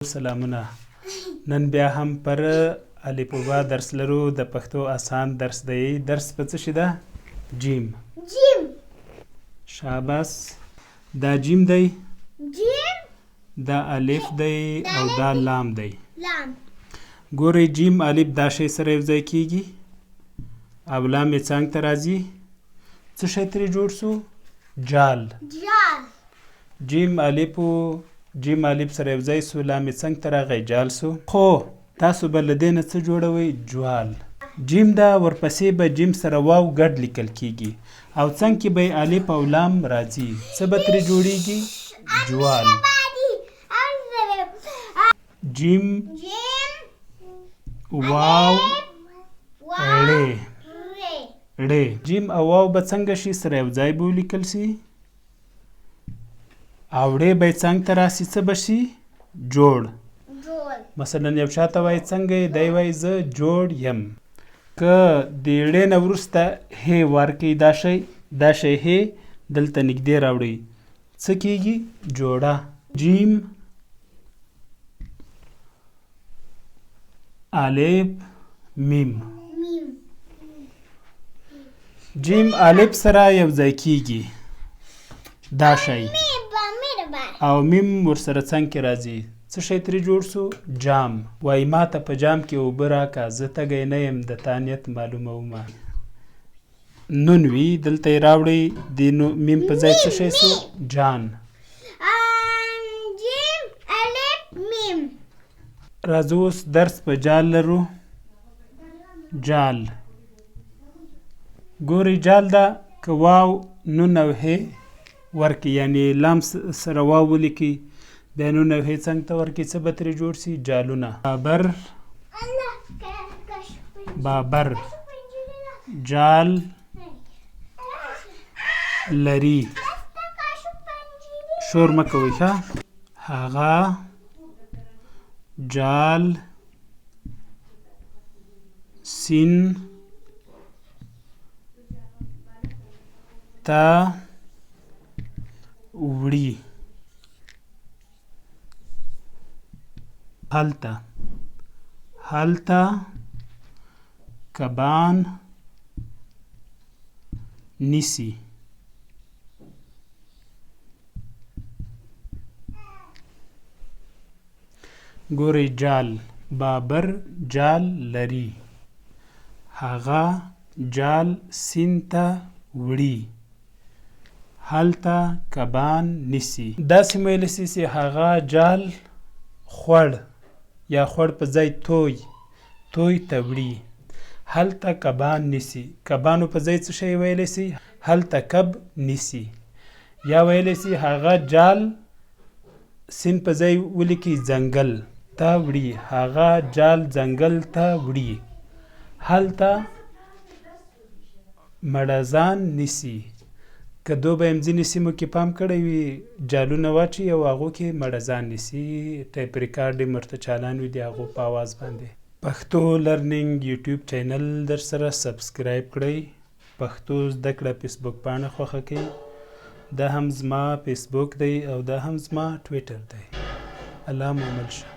سلامونه. نن بیا هم پر الفبا درس لرو د پښتو آسان درس دی. درس په څه شي ده؟ جیم. شاباس. دا جیم دی، دا الف دی او دا لام دی. ګورئ جیم الف دا شی سره یو ځای کیږي او لام یې څنګ ته راځي. څه شی ترې جوړ سو؟ جال. جیم الف سره یو ځای سو، لام یې څنګ ته راغی، جال سو. خو تاسو به له دې نه څه جوړوئ؟ جوال. جیم دا ورپسې به جیم سره واو ګډ لیکل کیږي او څنګ کې به الف او لام راځي. څه به ترې جوړیږي؟ جوال. جیم واو ړې. جیم او واو به څنګه شي؟ سره یو ځای به ولیکل سي او ړې به یې څنګ ته راسي. څه به شي؟ جوړ. مثلا یو چاته وایي څنګه یې؟ دی وایي زه جوړ یم. که د ړې نه وروسته هې ورکوي دا شی هې دلته نږدې راوړئ، څه کیږي؟ جوړه. جیم الف میم. جیم الف سره یو ځای کیږي دا شی او میم ورسره څنګ کې راځي. څه شی ترې جوړ سو؟ جام. وایي ما ته په جام کې اوبه راکه، زه تږی نه یم د تا نیت معلومومه. نون وي دلته یې راوړئ، د میم په ځای څه شی سو؟ جان. راځو اوس درس په جال لرو. جال ګورئ جال دا که واو نون او هې ورکړي، یعنې لام سره واو ولیکي بیا نون او هې څنګ ته ورکړي، څه به ترې جوړ سي؟ جالونه. بابر. جال لري. شور مه کوئ ښه. هغه جال سین ته وړي. هلته کبان نیسي. ګورئ جال بابر جال لري، هغه جال سین ته وړي، هلته کبان نیسي. داسې مه ویلی سي چې هغه جال خوړ یا خوړ په ځای توی ته وړي. هلته کبان نیسي، کبانو په ځای څه شی ویلی سي؟ هلته کب نیسي. یا ویلی سي هغه جال سین په ځای ولیکي ځنګل ته وړي، هغه جال ځنګل ته وړي. هلته مړزان نیسي. که دو به یم ځینې سیمو کې پام کړی وي جالونه واچوي او هغو کې مړزان نیسي. ټایپ ریکارډ یې ورته چالان وي د هغو په آواز باندې. پښتو لرنینګ یوټیوب چینل در سره سبسکرایب کړئ. پښتو زده کړه فیسبوک پاڼه خوښه کړئ. دا هم زما فیسبوک دی او دا هم زما ټویټر دی. الله مو مل شه.